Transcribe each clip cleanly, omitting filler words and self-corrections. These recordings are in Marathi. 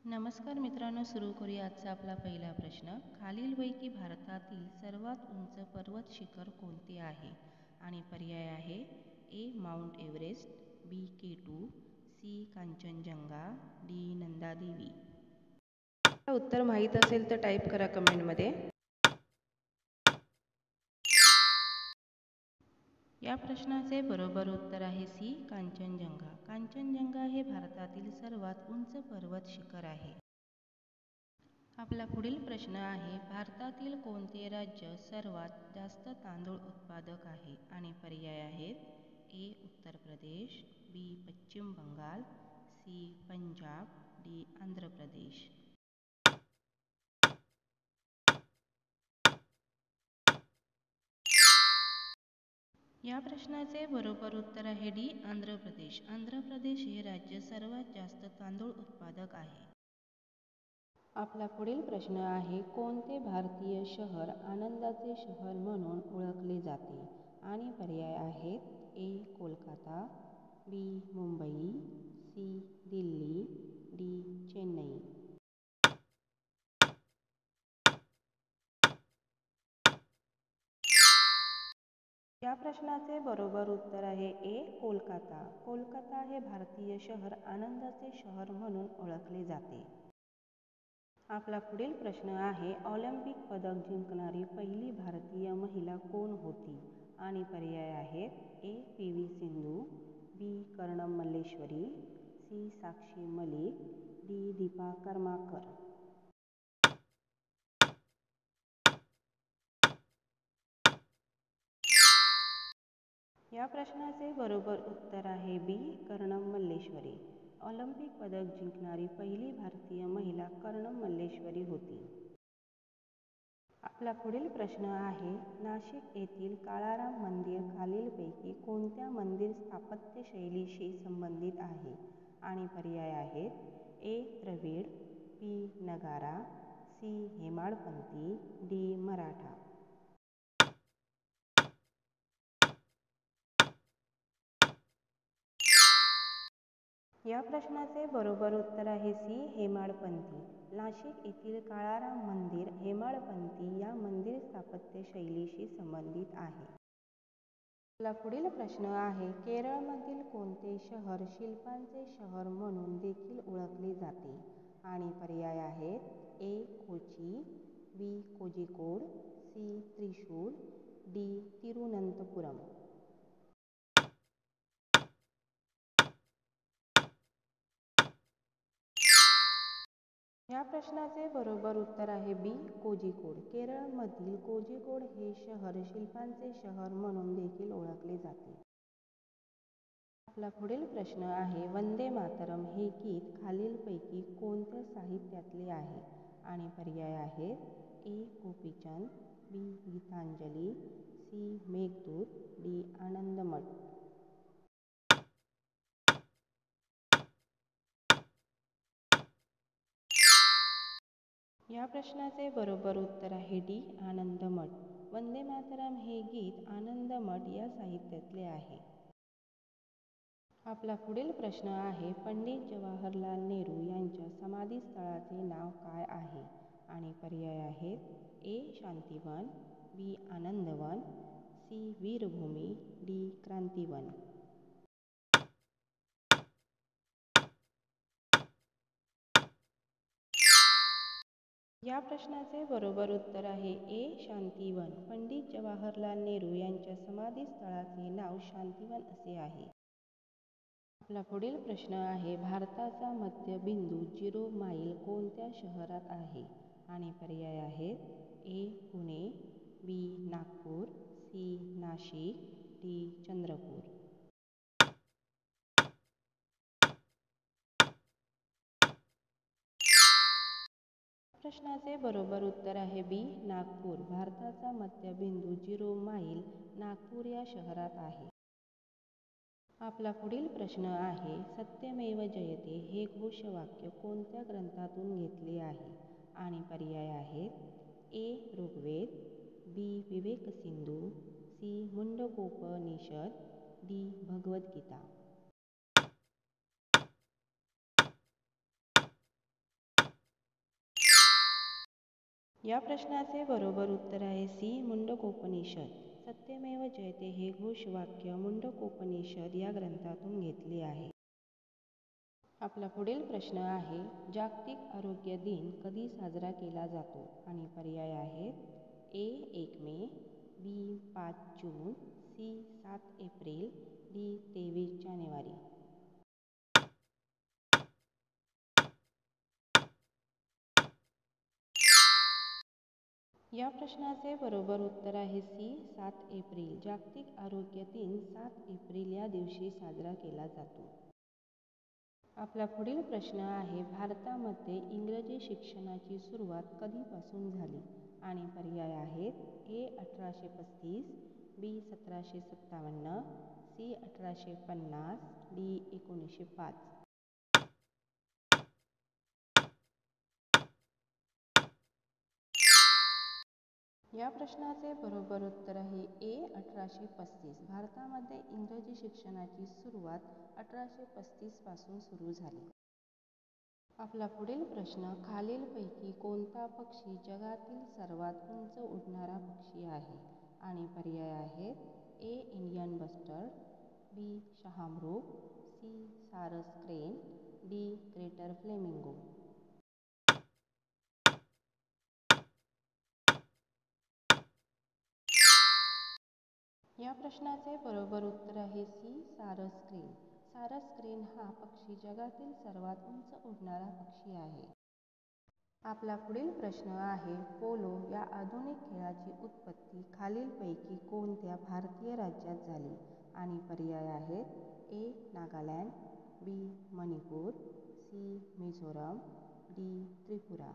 नमस्कार मित्रांनो, सुरू करूया आजचा आपला पहिला प्रश्न. खालीलपैकी भारतातील सर्वात उंच पर्वत शिखर कोणते आहे? आणि पर्याय आहे A mount Everest, B K2, C Kanchenjunga, D Nanda Devi. उत्तर माहीत असेल तर टाईप करा कमेंटमध्ये. या प्रश्नाचे बरोबर उत्तर आहे सी कांचनजंगा. कांचनजंगा हे भारतातील सर्वात उंच पर्वत शिखर आहे. आपला पुढील प्रश्न आहे, भारतातील कोणते राज्य सर्वात जास्त तांदूळ उत्पादक आहे? आणि पर्याय आहेत ए उत्तर प्रदेश, बी पश्चिम बंगाल, सी पंजाब, डी आंध्र प्रदेश. या प्रश्नाचे बरोबर उत्तर आहे डी आंध्र प्रदेश. आंध्र प्रदेश हे राज्य सर्वात जास्त तांदूळ उत्पादक आहे. आपला पुढील प्रश्न आहे, कोणते भारतीय शहर आनंदाचे शहर म्हणून ओळखले जाते? आणि पर्याय आहेत ए कोलकाता, बी मुंबई, सी दिल्ली, डी चेन्नई. या प्रश्नाचे बरोबर उत्तर आहे ए कोलकाता. कोलकाता हे भारतीय शहर आनंदाचे शहर म्हणून ओळखले जाते. आपला पुढील प्रश्न आहे, ऑलिम्पिक पदक जिंकणारी पहिली भारतीय महिला कोण होती? आणि पर्याय आहेत ए PV सिंधू, बी कर्णम मल्लेश्वरी, सी साक्षी मलिक, डी दीपा कर्माकर. या प्रश्नाचे बरोबर उत्तर आहे बी कर्णम मल्लेश्वरी. ऑलिम्पिक पदक जिंकणारी पहिली भारतीय महिला कर्णम मल्लेश्वरी होती. आपला पुढील प्रश्न आहे, नाशिक येथील काळाराम मंदिर खालीलपैकी कोणत्या मंदिर स्थापत्य शैलीशी संबंधित आहे? आणि पर्याय आहेत ए द्रविड, बी नगारा, सी हेमाडपंथी, डी मराठा. या प्रश्नाचे बरोबर उत्तर आहे सी हेमाडपंथी. नाशिक येथील काळाराम मंदिर हेमाडपंथी या मंदिर स्थापत्य शैलीशी संबंधित आहे. आपला पुढील प्रश्न आहे, केरळमधील कोणते शहर शिल्पांचे शहर म्हणून देखील ओळखले जाते? आणि पर्याय आहेत ए कोची, बी कोझिकोड, सी त्रिशूर, डी तिरुवनंतपुरम. या प्रश्नाचे बरोबर उत्तर आहे बी कोझिकोड. केरळमधील कोझिकोड हे शहर शिल्पांचे शहर म्हणून देखील ओळखले जाते. आपला पुढील प्रश्न आहे, वंदे मातरम हे गीत खालीलपैकी कोणत्या साहित्यातले आहे? आणि पर्याय आहेत ए गोपीचंद, बी गीतांजली, सी मेघदूत, डी आनंदमठ. या प्रश्नाचे बरोबर उत्तर आहे डी आनंदमठ. वंदे मातरम हे गीत आनंदमठ या साहित्यातले आहे. आपला पुढील प्रश्न आहे, पंडित जवाहरलाल नेहरू यांच्या समाधीस्थळाचे नाव काय आहे? आणि पर्याय आहेत ए शांतीवन, बी आनंदवन, सी वीरभूमी, डी क्रांतिवन. या प्रश्नाचे बरोबर उत्तर आहे ए शांतिवन. पंडित जवाहरलाल नेहरू यांच्या समाधीस्थळाचे नाव शांतिवन असे आहे. आपला पुढील प्रश्न आहे, भारताचा मध्यबिंदू 0 माईल कोणत्या शहरात आहे? आणि पर्याय आहेत ए पुणे, बी नागपूर, सी नाशिक, डी चंद्रपूर. प्रश्नाचे बरोबर उत्तर आहे बी नागपूर. भारताचा मध्यबिंदू 0 माईल नागपूर या शहरात आहे. आपला पुढील प्रश्न आहे, सत्यमेव जयते हे घोषवाक्य कोणत्या ग्रंथातून घेतले आहे? आणि पर्याय आहेत ए ऋग्वेद, बी विवेकसिंधू, सी मुंडकोपनिषद, डी भगवद्गीता. या प्रश्नाचे बरोबर उत्तर आहे सी. मुंडकोपनिषद. सत्यमेव जयते हे घोषवाक्य मुंडकोपनिषद या ग्रंथातून घेतले आहे. आपला पुढील प्रश्न आहे, जागतिक आरोग्य दिन कधी साजरा केला जातो? आणि पर्याय आहेत ए. 1 मे, बी. 5 जून, सी. 7 April, D. 23 जानेवारी. या प्रश्नाचे बरोबर उत्तर आहे सी. 7 एप्रिल. जागतिक आरोग्य दिन 7 एप्रिल या दिवशी साजरा केला जातो. आपला पुढील प्रश्न आहे, भारतामध्ये इंग्रजी शिक्षणाची सुरुवात कधीपासून झाली? आणि पर्याय आहेत ए. 1835, बी. 1757, सी. 1850, डी. 1905. या प्रश्नाचे बरोबर उत्तर आहे ए. 1835. भारतामध्ये इंग्रजी शिक्षणाची सुरुवात 1835 पासून सुरू झाली. आपला पुढील प्रश्न, खालीलपैकी कोणता पक्षी जगातील सर्वात उंच उडणारा पक्षी आहे? आणि पर्याय आहेत ए. इंडियन बस्टर्ड, बी. शहामृग, सी. सारस क्रेन, डी. Greater flamingo. या प्रश्नाचे बरोबर उत्तर आहे सी. सारस क्रेन. सारस क्रेन हा पक्षी जगातील सर्वात उंच उडणारा पक्षी आहे. आपला पुढील प्रश्न आहे, पोलो या आधुनिक खेळाची उत्पत्ती खालीलपैकी कोणत्या भारतीय राज्यात झाली? आणि पर्याय आहेत ए. नागालँड, बी. मणिपूर, सी. मिझोरम, डी. त्रिपुरा.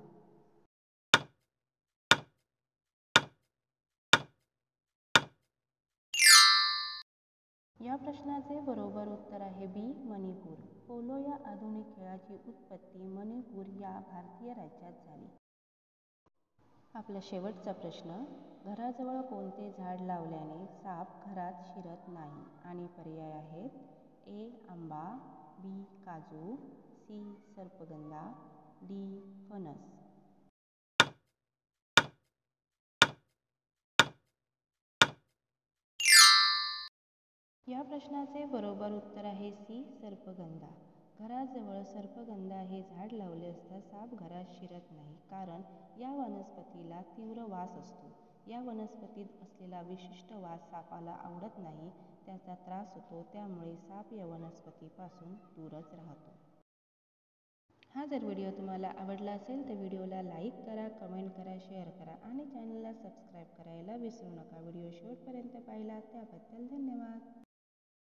या प्रश्नाचे बरोबर उत्तर आहे बी. मणिपूर. पोलो या आधुनिक खेळाची उत्पत्ती मणिपूर या भारतीय राज्यात झाली. आपला शेवटचा प्रश्न, घराजवळ कोणते झाड लावल्याने साप घरात शिरत नाही? आणि पर्याय आहेत ए. आंबा, बी. काजू, सी. सर्पगंधा, डी. फणस. या प्रश्नाचे बरोबर उत्तर आहे सी. सर्पगंधा. घराजवळ सर्पगंधा हे झाड लावले असता साप घरात शिरत नाही, कारण या वनस्पतीला तीव्र वास असतो. या वनस्पतीत असलेला विशिष्ट वास सापाला आवडत नाही, त्याचा त्रास होतो, त्यामुळे साप या वनस्पतीपासून दूरच राहतो. हा जर व्हिडिओ तुम्हाला आवडला असेल तर व्हिडिओला लाईक करा, कमेंट करा, शेअर करा आणि चॅनलला सबस्क्राईब करायला विसरू नका. व्हिडिओ शेवटपर्यंत पाहिला त्याबद्दल धन्यवाद.